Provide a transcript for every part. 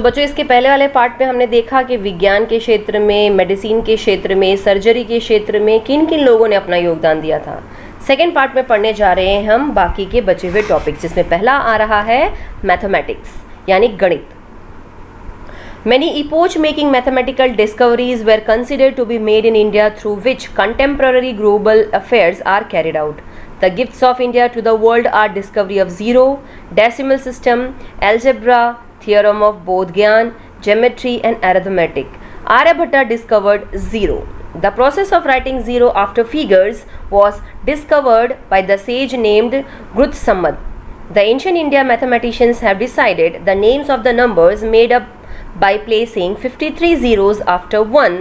बच्चों, इसके पहले वाले पार्ट में हमने देखा कि विज्ञान के क्षेत्र में, मेडिसिन के क्षेत्र में, सर्जरी के क्षेत्र में किन किन लोगों ने अपना योगदान दिया था। सेकेंड पार्ट में पढ़ने जा रहे हैं हम बाकी के बचे हुए टॉपिक्स, जिसमें पहला आ रहा है मैथमेटिक्स यानी गणित। Many epoch-making mathematical discoveries were considered to be made in India through which contemporary global affairs are carried out. The gifts of India to the world are discovery of zero, decimal system, algebra, theorem of Bodh-Gyan, geometry and arithmetic. Aryabhatta discovered zero. The process of writing zero after figures was discovered by the sage named Gruth-Samad. The ancient India mathematicians have decided the names of the numbers made up by placing 53 zeros after 1.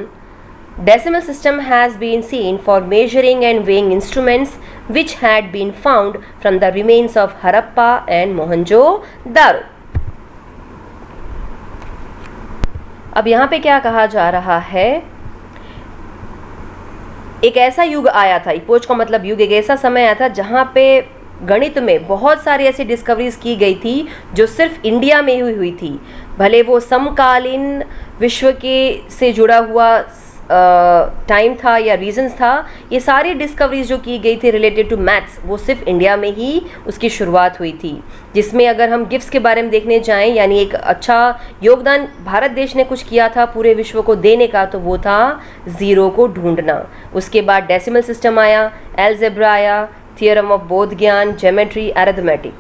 Decimal system has been seen for measuring and weighing instruments which had been found from the remains of Harappa and Mohenjo-daro. अब यहाँ पे क्या कहा जा रहा है, एक ऐसा युग आया था, इपोच का मतलब युग, एक ऐसा समय आया था जहाँ पे गणित में बहुत सारी ऐसी डिस्कवरीज की गई थी जो सिर्फ इंडिया में हुई थी। भले वो समकालीन विश्व के से जुड़ा हुआ टाइम था या रीजंस था, ये सारी डिस्कवरीज जो की गई थी रिलेटेड टू मैथ्स, वो सिर्फ इंडिया में ही उसकी शुरुआत हुई थी। जिसमें अगर हम गिफ्ट्स के बारे में देखने जाएं, यानी एक अच्छा योगदान भारत देश ने कुछ किया था पूरे विश्व को देने का, तो वो था ज़ीरो को ढूंढना। उसके बाद डेसिमल सिस्टम आया, एल्जेब्रा आया, थियरम ऑफ बोध ज्ञान, ज्योमेट्री, अरिथमेटिक,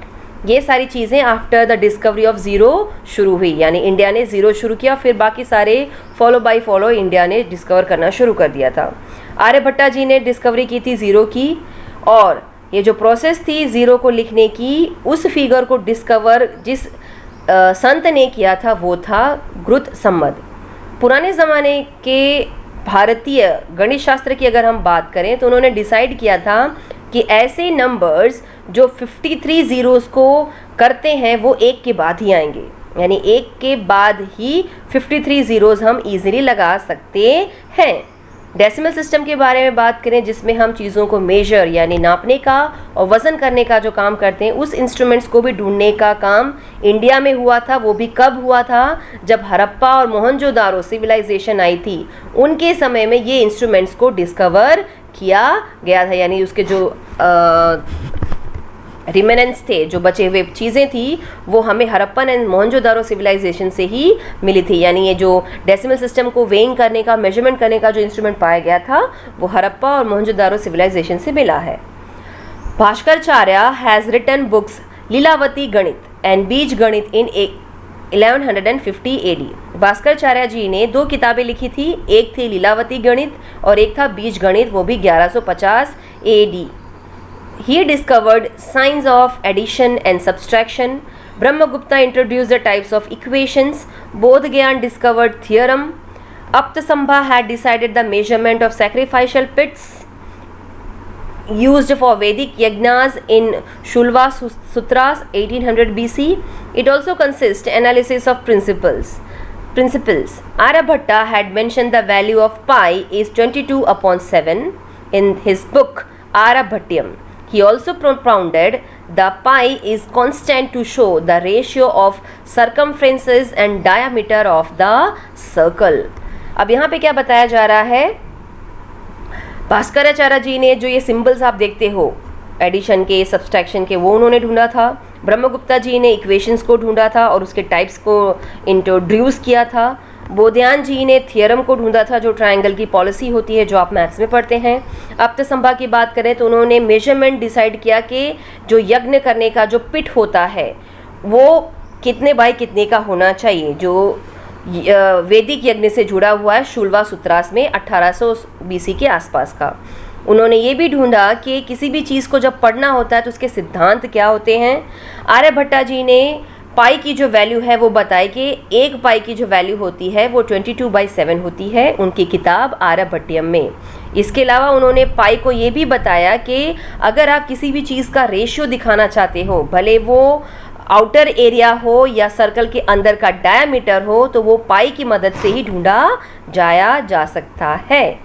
ये सारी चीज़ें after the discovery of zero शुरू हुई। यानी इंडिया ने ज़ीरो शुरू किया, फिर बाकी सारे फॉलो बाय फॉलो इंडिया ने डिस्कवर करना शुरू कर दिया था। आर्यभट्टा जी ने डिस्कवरी की थी ज़ीरो की, और ये जो प्रोसेस थी ज़ीरो को लिखने की, उस फिगर को डिस्कवर जिस संत ने किया था वो था ग्रुथ-समद। पुराने ज़माने के भारतीय गणित शास्त्र की अगर हम बात करें तो उन्होंने डिसाइड किया था कि ऐसे नंबर्स जो 53 ज़ीरोज़ को करते हैं वो एक के बाद ही आएंगे, यानी एक के बाद ही 53 ज़ीरोज़ हम इजीली लगा सकते हैं। डेसिमल सिस्टम के बारे में बात करें, जिसमें हम चीज़ों को मेजर यानी नापने का और वज़न करने का जो काम करते हैं, उस इंस्ट्रूमेंट्स को भी ढूंढने का काम इंडिया में हुआ था। वो भी कब हुआ था, जब हड़प्पा और मोहनजोदारो सिविलाइजेशन आई थी, उनके समय में ये इंस्ट्रूमेंट्स को डिस्कवर किया गया था। यानी उसके जो रिमेनेंट्स थे, जो बचे हुए चीज़ें थी, वो हमें हड़प्पन एंड मोहनजोदारो सिविलाइजेशन से ही मिली थी। यानी ये जो डेसिमल सिस्टम को वेइंग करने का, मेजरमेंट करने का जो इंस्ट्रूमेंट पाया गया था, वो हड़प्पा और मोहनजोदारो सिविलाइजेशन से मिला है। Bhaskaracharya has written books Lilavati गणित एंड बीज गणित इन 1150 AD। भास्कराचार्य जी ने दो किताबें लिखी थी, एक थी लीलावती गणित और एक था बीज गणित, वो भी 1150 AD। He discovered signs of addition and subtraction. Brahmagupta introduced the types of equations. Bodh-Gyan discovered theorem. Aptasambha had decided the measurement of sacrificial pits used for Vedic yagnas in Shulva Sutras 1800 BC. It also consists analysis of principles. Aryabhatta had mentioned the value of pi is 22/7 in his book Aryabhatyam. He also propounded the pi is constant to show the ratio of circumferences and diameter of the circle. अब यहाँ पे क्या बताया जा रहा है, भास्कराचार्य जी ने जो ये सिंबल्स आप देखते हो एडिशन के, सब्सट्रैक्शन के, वो उन्होंने ढूंढा था। ब्रह्मगुप्ता जी ने इक्वेशंस को ढूंढा था और उसके टाइप्स को इंट्रोड्यूस किया था। बोध्यान जी ने थियरम को ढूंढा था, जो ट्रायंगल की पॉलिसी होती है, जो आप मैथ्स में पढ़ते हैं। अप्तसंभा की बात करें तो उन्होंने मेजरमेंट डिसाइड किया कि जो यज्ञ करने का जो पिट होता है वो कितने बाय कितने का होना चाहिए, जो वैदिक यज्ञ से जुड़ा हुआ है शुल्वा सूत्रास में 1800 BC के आसपास का। उन्होंने ये भी ढूंढा कि किसी भी चीज़ को जब पढ़ना होता है तो उसके सिद्धांत क्या होते हैं। आर्यभट्टा जी ने पाई की जो वैल्यू है वो बताए कि एक पाई की जो वैल्यू होती है वो 22/7 होती है उनकी किताब आर्यभट्टियम में। इसके अलावा उन्होंने पाई को ये भी बताया कि अगर आप किसी भी चीज़ का रेशियो दिखाना चाहते हो, भले वो आउटर एरिया हो या सर्कल के अंदर का डायमीटर हो, तो वो पाई की मदद से ही ढूंढा जाया जा सकता है।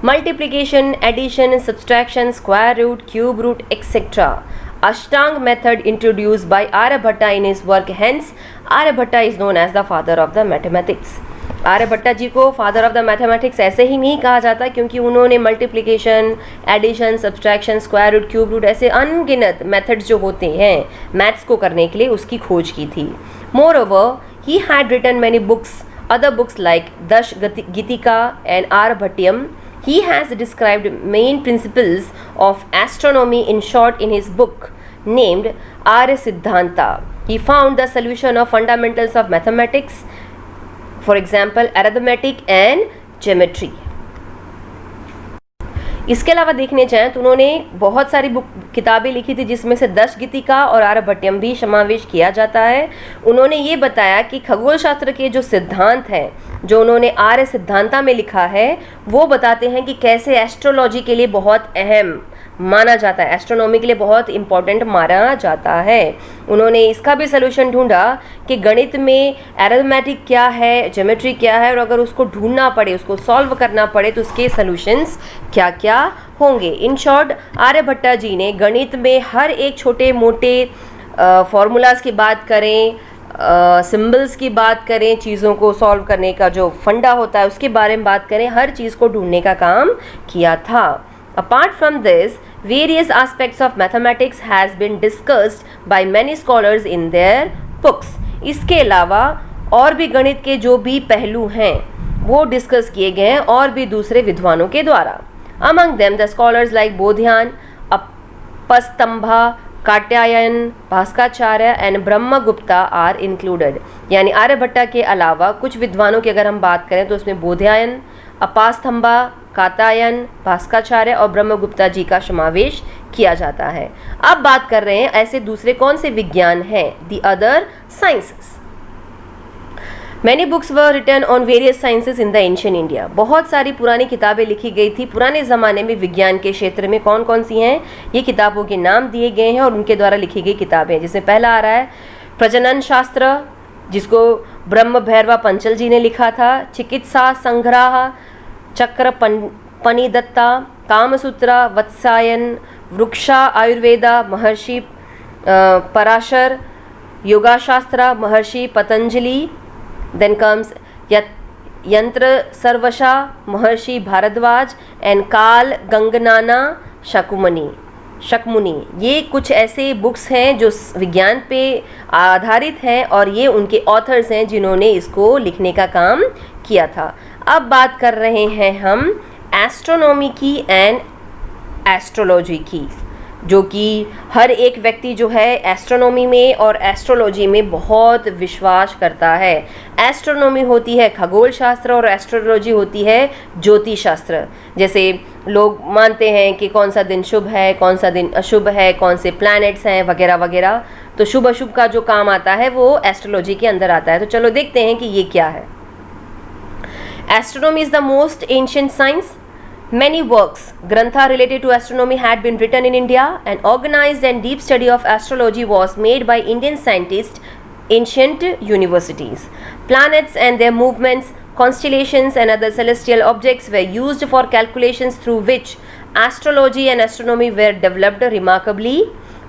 Multiplication, addition, subtraction, square root, cube root etcetera Ashtang method introduced by Aryabhatta in his work. Hence, Aryabhatta is known as the father of the mathematics. Aryabhata ji को फादर ऑफ द मैथमेटिक्स ऐसे ही नहीं कहा जाता क्योंकि उन्होंने multiplication, addition, subtraction, square root, cube root ऐसे अनगिनत methods जो होते हैं मैथ्स को करने के लिए उसकी खोज की थी. Moreover he had written many books, other books like Dash Gitika and Aryabhatyam. He has described main principles of astronomy in short in his book named Arya Siddhanta. He found the solution of fundamentals of mathematics, for example arithmetic and geometry. इसके अलावा देखने जाएं तो उन्होंने बहुत सारी किताबें लिखी थी जिसमें से दश गीतिका और आर्यभट्टयम भी समावेश किया जाता है. उन्होंने ये बताया कि खगोल शास्त्र के जो सिद्धांत हैं जो उन्होंने आर्य सिद्धांता में लिखा है वो बताते हैं कि कैसे एस्ट्रोलॉजी के लिए बहुत अहम माना जाता है, एस्ट्रोनॉमी के लिए बहुत इम्पॉर्टेंट माना जाता है. उन्होंने इसका भी सलूशन ढूंढा कि गणित में एरिथमेटिक क्या है, ज्योमेट्री क्या है और अगर उसको ढूंढना पड़े, उसको सॉल्व करना पड़े तो उसके सलूशंस क्या क्या होंगे. इन शॉर्ट आर्यभट्टा जी ने गणित में हर एक छोटे मोटे फार्मूलाज की बात करें, सिंबल्स की बात करें, चीज़ों को सॉल्व करने का जो फंडा होता है उसके बारे में बात करें, हर चीज़ को ढूंढने का काम किया था. Apart from this, various aspects of mathematics has been discussed by many scholars in their books. इसके अलावा और भी गणित के जो भी पहलू हैं वो डिस्कस किए गए हैं और भी दूसरे विद्वानों के द्वारा. Among them the scholars like Baudhayana, Apastamba, Katyayana, Bhaskaracharya and Brahmagupta are included. यानी आर्यभट्टा के अलावा कुछ विद्वानों की अगर हम बात करें तो उसमें बोधियायन, अपास्तंभा, कात्यायन, भास्कराचार्य और ब्रह्मगुप्ता जी का समावेश किया जाता है. अब बात कर रहे हैं ऐसे दूसरे कौन से विज्ञान हैं, the other sciences. Many books were written on various sciences in the ancient India. बहुत सारी पुरानी किताबें लिखी गई थी पुराने ज़माने में विज्ञान के क्षेत्र में. कौन कौन सी हैं, ये किताबों के नाम दिए गए हैं और उनके द्वारा लिखी गई किताबें. जिसमें पहला आ रहा है प्रजनन शास्त्र जिसको ब्रह्म भैरवा पंचल जी ने लिखा था. चिकित्सा संग्रह, चक्र पनिदत्ता, कामसूत्रा, वत्सायन, वृक्षा आयुर्वेदा, महर्षि पराशर, योगाशास्त्र, महर्षि पतंजलि. देन कम्स यंत्र सर्वशा, महर्षि भारद्वाज एंड काल गंगनाना शकमुनि. ये कुछ ऐसे बुक्स हैं जो विज्ञान पे आधारित हैं और ये उनके ऑथर्स हैं जिन्होंने इसको लिखने का काम किया था. अब बात कर रहे हैं हम एस्ट्रोनॉमी की एंड एस्ट्रोलॉजी की, जो कि हर एक व्यक्ति जो है एस्ट्रोनॉमी में और एस्ट्रोलॉजी में बहुत विश्वास करता है. एस्ट्रोनॉमी होती है खगोल शास्त्र और एस्ट्रोलॉजी होती है ज्योतिष शास्त्र. जैसे लोग मानते हैं कि कौन सा दिन शुभ है, कौन सा दिन अशुभ है, कौन से प्लैनेट्स हैं वगैरह वगैरह. तो शुभ अशुभ का जो काम आता है वो एस्ट्रोलॉजी के अंदर आता है. तो चलो देखते हैं कि ये क्या है. Astronomy is the most ancient science. Many works, grantha related to astronomy had been written in India. An organized and deep study of astrology was made by Indian scientists, ancient universities. Planets and their movements, constellations and other celestial objects were used for calculations through which astrology and astronomy were developed remarkably.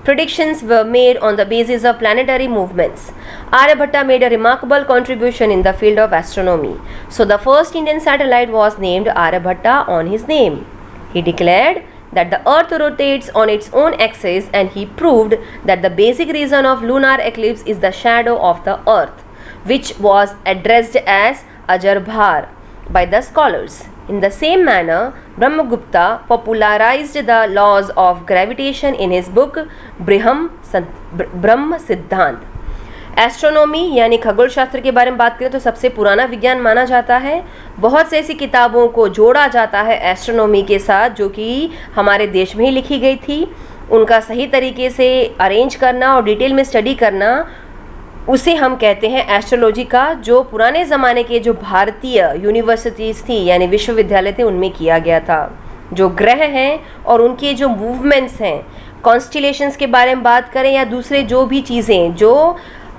Predictions were made on the basis of planetary movements. Aryabhatta made a remarkable contribution in the field of astronomy. So the first Indian satellite was named Aryabhatta on his name. He declared that the earth rotates on its own axis and he proved that the basic reason of lunar eclipse is the shadow of the earth, which was addressed as Ajarbhar by the scholars. In the same manner, Brahmagupta popularized the laws of gravitation in his book ब्रह्म सिद्धांत. Astronomy यानी खगोल शास्त्र के बारे में बात करें तो सबसे पुराना विज्ञान माना जाता है. बहुत से ऐसी किताबों को जोड़ा जाता है एस्ट्रोनॉमी के साथ जो कि हमारे देश में ही लिखी गई थी. उनका सही तरीके से अरेंज करना और डिटेल में स्टडी करना उसे हम कहते हैं एस्ट्रोलॉजी का. जो पुराने ज़माने के जो भारतीय यूनिवर्सिटीज़ थी यानी विश्वविद्यालय थे उनमें किया गया था. जो ग्रह हैं और उनके जो मूवमेंट्स हैं, कॉन्स्टिलेशंस के बारे में बात करें या दूसरे जो भी चीज़ें जो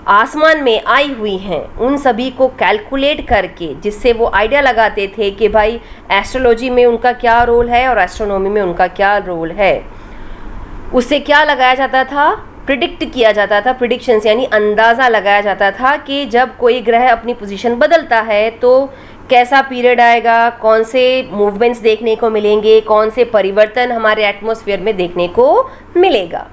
आसमान में आई हुई हैं उन सभी को कैलकुलेट करके जिससे वो आइडिया लगाते थे कि भाई एस्ट्रोलॉजी में उनका क्या रोल है और एस्ट्रोनॉमी में उनका क्या रोल है. उससे क्या लगाया जाता था, प्रिडिक्ट किया जाता था, प्रिडिक्शंस यानी अंदाज़ा लगाया जाता था कि जब कोई ग्रह अपनी पोजीशन बदलता है तो कैसा पीरियड आएगा, कौन से मूवमेंट्स देखने को मिलेंगे, कौन से परिवर्तन हमारे एटमॉस्फेयर में देखने को मिलेगा।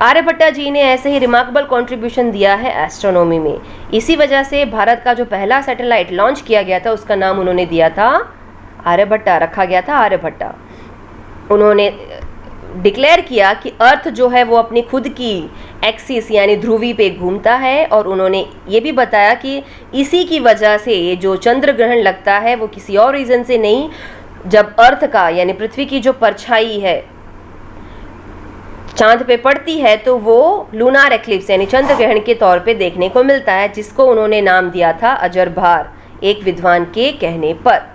आर्यभट्टा जी ने ऐसे ही रिमार्केबल कंट्रीब्यूशन दिया है एस्ट्रोनॉमी में। इसी वजह से भारत का जो पहला सैटेलाइट लॉन्च किया गया था उसका नाम उन्होंने दिया था आर्यभट्टा, रखा गया था आर्यभट्टा। उन्होंने डिक्लेयर किया कि अर्थ जो है वो अपनी खुद की एक्सिस यानी ध्रुवी पे घूमता है, और उन्होंने ये भी बताया कि इसी की वजह से ये जो चंद्र ग्रहण लगता है वो किसी और रीज़न से नहीं, जब अर्थ का यानी पृथ्वी की जो परछाई है चांद पे पड़ती है तो वो लूनार एक्लिप्स यानी चंद्र ग्रहण के तौर पे देखने को मिलता है, जिसको उन्होंने नाम दिया था अजरभार, एक विद्वान के कहने पर।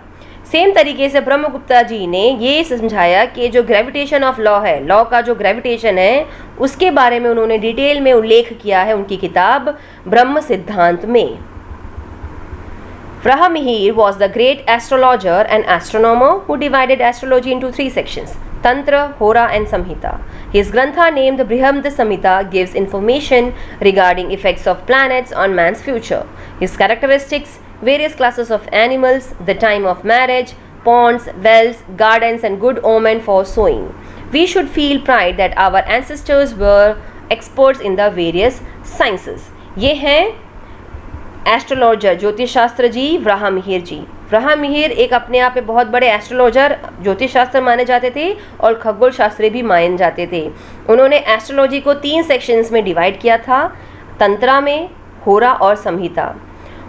सेम तरीके से ब्रह्मगुप्ता जी ने ये समझाया कि जो ग्रेविटेशन ऑफ लॉ है, लॉ का जो ग्रेविटेशन है उसके बारे में उन्होंने डिटेल में उल्लेख किया है उनकी किताब ब्रह्म सिद्धांत में। Brahmihir was the great astrologer and astronomer who divided astrology into 3 sections: Tantra, Hora and Samhita. His grantha named Brihad Samhita gives information regarding effects of planets on man's future, his characteristics, various classes of animals, the time of marriage, ponds, wells, gardens and good omen for sowing. We should feel pride that our ancestors were experts in the various sciences. ये हैं astrologer ज्योतिष शास्त्र जी ब्रह्ममिहिर जी। ब्रह्ममिहिर एक अपने आप में बहुत बड़े एस्ट्रोलॉजर ज्योतिष शास्त्र माने जाते थे और खगोल शास्त्री भी माने जाते थे। उन्होंने एस्ट्रोलॉजी को 3 सेक्शंस में डिवाइड किया था, तंत्रा में, होरा और संहिता।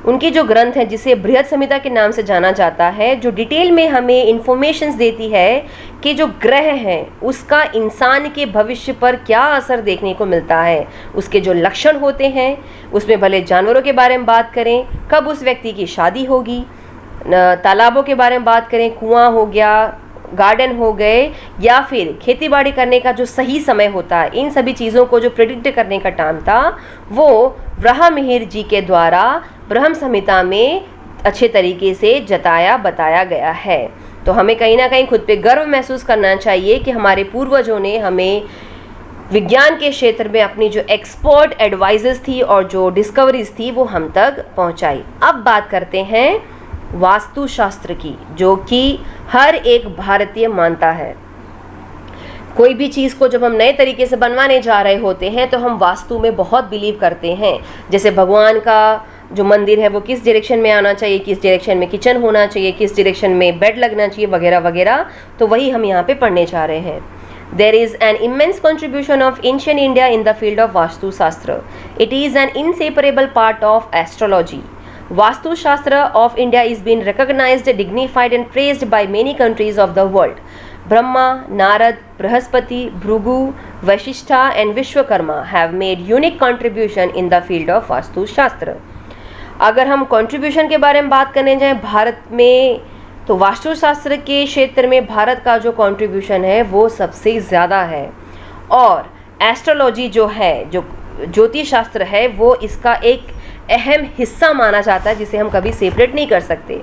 उनकी जो ग्रंथ है जिसे बृहद संहिता के नाम से जाना जाता है, जो डिटेल में हमें इंफॉर्मेशंस देती है कि जो ग्रह हैं उसका इंसान के भविष्य पर क्या असर देखने को मिलता है, उसके जो लक्षण होते हैं, उसमें भले जानवरों के बारे में बात करें, कब उस व्यक्ति की शादी होगी, तालाबों के बारे में बात करें, कुआं हो गया, गार्डन हो गए, या फिर खेती बाड़ी करने का जो सही समय होता है, इन सभी चीज़ों को जो प्रेडिक्ट करने का टाइम था वो ब्रह्ममिहिर जी के द्वारा ब्रह्म संहिता में अच्छे तरीके से जताया बताया गया है। तो हमें कहीं ना कहीं खुद पे गर्व महसूस करना चाहिए कि हमारे पूर्वजों ने हमें विज्ञान के क्षेत्र में अपनी जो एक्सपर्ट एडवाइजेस थी और जो डिस्कवरीज थी वो हम तक पहुंचाई। अब बात करते हैं वास्तुशास्त्र की, जो कि हर एक भारतीय मानता है। कोई भी चीज़ को जब हम नए तरीके से बनवाने जा रहे होते हैं तो हम वास्तु में बहुत बिलीव करते हैं। जैसे भगवान का जो मंदिर है वो किस डायरेक्शन में आना चाहिए, किस डायरेक्शन में किचन होना चाहिए, किस डायरेक्शन में बेड लगना चाहिए, वगैरह वगैरह। तो वही हम यहाँ पे पढ़ने जा रहे हैं। There is an immense contribution of ancient India in the field of Vastu Shastra. It is an inseparable part of astrology. Vastu Shastra of India is being recognized, dignified and praised by many countries of the world. Brahma, Narad, Brahaspati, Bhrigu, Vashishta and Vishwakarma have made unique contribution in the field of Vastu Shastra. अगर हम contribution के बारे में बात करने जाएं भारत में, तो वास्तुशास्त्र के क्षेत्र में भारत का जो कंट्रीब्यूशन है वो सबसे ज़्यादा है। और एस्ट्रोलॉजी जो है, जो ज्योतिष शास्त्र है, वो इसका एक अहम हिस्सा माना जाता है जिसे हम कभी सेपरेट नहीं कर सकते।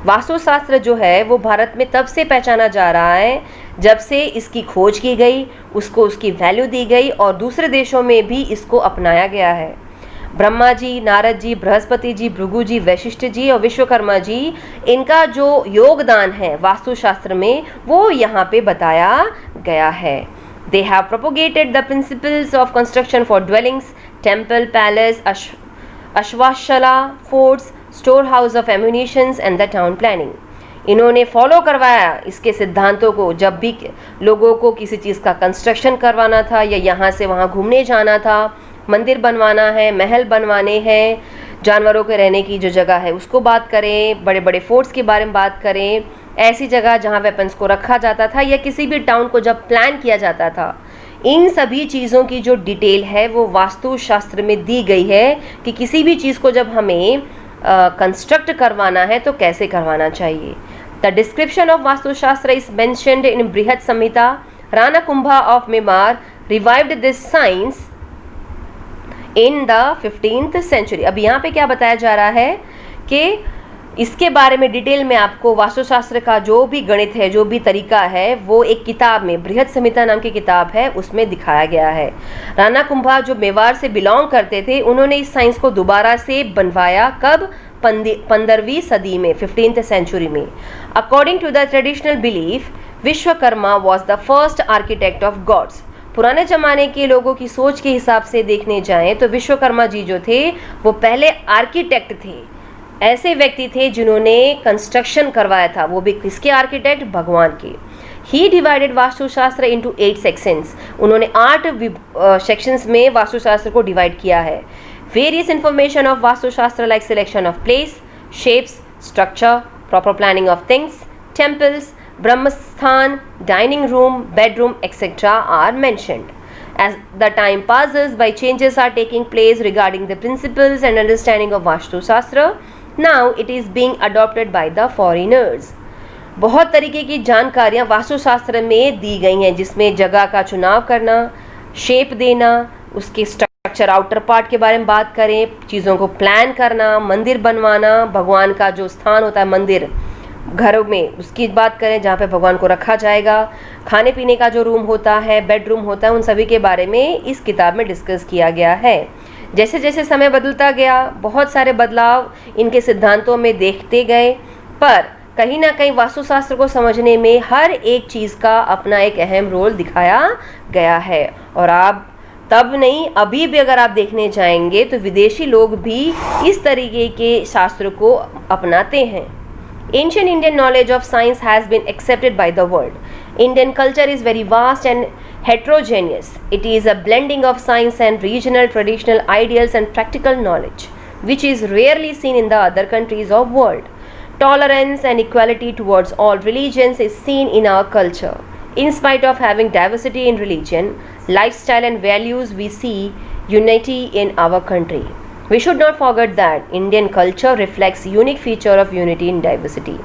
वास्तुशास्त्र जो है वो भारत में तब से पहचाना जा रहा है जब से इसकी खोज की गई, उसको उसकी वैल्यू दी गई और दूसरे देशों में भी इसको अपनाया गया है। ब्रह्मा जी, नारद जी, बृहस्पति जी, भृगु जी, वशिष्ठ जी और विश्वकर्मा जी, इनका जो योगदान है वास्तुशास्त्र में वो यहाँ पे बताया गया है। They have propagated the principles of construction for dwellings, temple, palace, अश्वाशाला, forts, storehouse of ammunitions and the town planning. इन्होंने फॉलो करवाया इसके सिद्धांतों को जब भी लोगों को किसी चीज़ का कंस्ट्रक्शन करवाना था या यहाँ से वहाँ घूमने जाना था, मंदिर बनवाना है, महल बनवाने हैं, जानवरों के रहने की जो जगह है उसको बात करें, बड़े बड़े फोर्ट्स के बारे में बात करें, ऐसी जगह जहाँ वेपन्स को रखा जाता था या किसी भी टाउन को जब प्लान किया जाता था, इन सभी चीज़ों की जो डिटेल है वो वास्तुशास्त्र में दी गई है कि किसी भी चीज़ को जब हमें कंस्ट्रक्ट करवाना है तो कैसे करवाना चाहिए। The description of Vastushastra is mentioned in Brihat Samhita. Rana Kumbha of Mewar revived this science in the 15th century. अब यहाँ पे क्या बताया जा रहा है कि इसके बारे में डिटेल में आपको वास्तुशास्त्र का जो भी गणित है, जो भी तरीका है, वो एक किताब में, बृहद संहिता नाम की किताब है, उसमें दिखाया गया है। राणा कुंभा जो मेवाड़ से बिलोंग करते थे, उन्होंने इस साइंस को दोबारा से बनवाया। कब? 15वीं सदी में, 15th सेंचुरी में। According to the traditional belief, Vishwakarma was the first architect of gods. पुराने ज़माने के लोगों की सोच के हिसाब से देखने जाएं तो विश्वकर्मा जी जो थे वो पहले आर्किटेक्ट थे, ऐसे व्यक्ति थे जिन्होंने कंस्ट्रक्शन करवाया था, वो भी किसके आर्किटेक्ट? भगवान के। ही डिवाइडेड वास्तुशास्त्र इनटू 8 सेक्शंस। उन्होंने 8 सेक्शंस में वास्तुशास्त्र को डिवाइड किया है। Various information of Vastushastra like selection of place, shapes, structure, proper planning of things, temples, Brahmasthan, dining room, bedroom, etc. are mentioned. As the time passes by, changes are taking place regarding the principles and understanding of Vastu Shastra. Now it is being adopted by the foreigners. बहुत तरीके की जानकारियाँ वास्तुशास्त्र में दी गई हैं, जिसमें जगह का चुनाव करना, शेप देना, उसके स्ट्रक्चर, आउटर पार्ट के बारे में बात करें, चीज़ों को प्लान करना, मंदिर बनवाना, भगवान का जो स्थान होता है मंदिर घरों में, उसकी बात करें जहाँ पे भगवान को रखा जाएगा, खाने पीने का जो रूम होता है, बेडरूम होता है, उन सभी के बारे में इस किताब में डिस्कस किया गया है। जैसे जैसे समय बदलता गया, बहुत सारे बदलाव इनके सिद्धांतों में देखते गए, पर कहीं ना कहीं वास्तुशास्त्र को समझने में हर एक चीज़ का अपना एक अहम रोल दिखाया गया है। और आप तब नहीं, अभी भी अगर आप देखने जाएंगे तो विदेशी लोग भी इस तरीके के शास्त्र को अपनाते हैं। Ancient Indian knowledge of science has been accepted by the world. Indian culture is very vast and heterogeneous. It is a blending of science and regional traditional ideals and practical knowledge, which is rarely seen in the other countries of world. Tolerance and equality towards all religions is seen in our culture. In spite of having diversity in religion, lifestyle and values, we see unity in our country. We should not forget that Indian culture reflects unique feature of unity in diversity.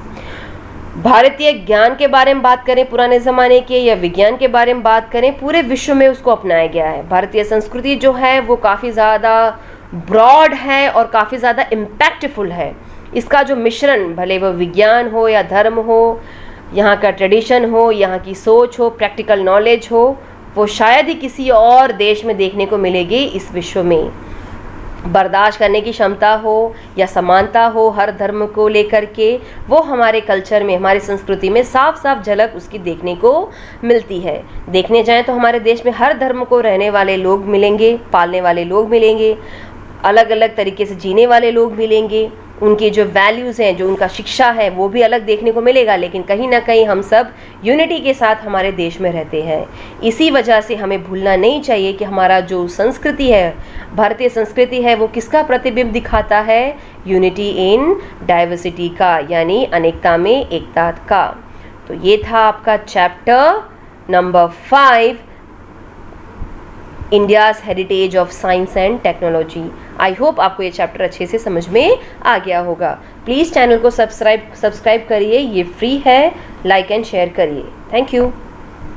भारतीय ज्ञान के बारे में बात करें पुराने ज़माने के, या विज्ञान के बारे में बात करें, पूरे विश्व में उसको अपनाया गया है। भारतीय संस्कृति जो है वो काफ़ी ज़्यादा ब्रॉड है और काफ़ी ज़्यादा इम्पैक्टफुल है। इसका जो मिश्रण, भले वो विज्ञान हो या धर्म हो, यहाँ का ट्रेडिशन हो, यहाँ की सोच हो, प्रैक्टिकल नॉलेज हो, वो शायद ही किसी और देश में देखने को मिलेगी इस विश्व में। बर्दाश्त करने की क्षमता हो या समानता हो हर धर्म को लेकर के, वो हमारे कल्चर में, हमारी संस्कृति में साफ साफ झलक उसकी देखने को मिलती है। देखने जाएं तो हमारे देश में हर धर्म को रहने वाले लोग मिलेंगे, पालने वाले लोग मिलेंगे, अलग अलग तरीके से जीने वाले लोग मिलेंगे, उनकी जो वैल्यूज़ हैं, जो उनका शिक्षा है, वो भी अलग देखने को मिलेगा। लेकिन कहीं ना कहीं हम सब यूनिटी के साथ हमारे देश में रहते हैं। इसी वजह से हमें भूलना नहीं चाहिए कि हमारा जो संस्कृति है, भारतीय संस्कृति है, वो किसका प्रतिबिंब दिखाता है? यूनिटी इन डाइवर्सिटी का, यानी अनेकता में एकता का। तो ये था आपका chapter number 5, India's heritage of science and technology. I hope आपको ये चैप्टर अच्छे से समझ में आ गया होगा। प्लीज़ चैनल को सब्सक्राइब करिए, ये फ्री है। लाइक एंड शेयर करिए। Thank you.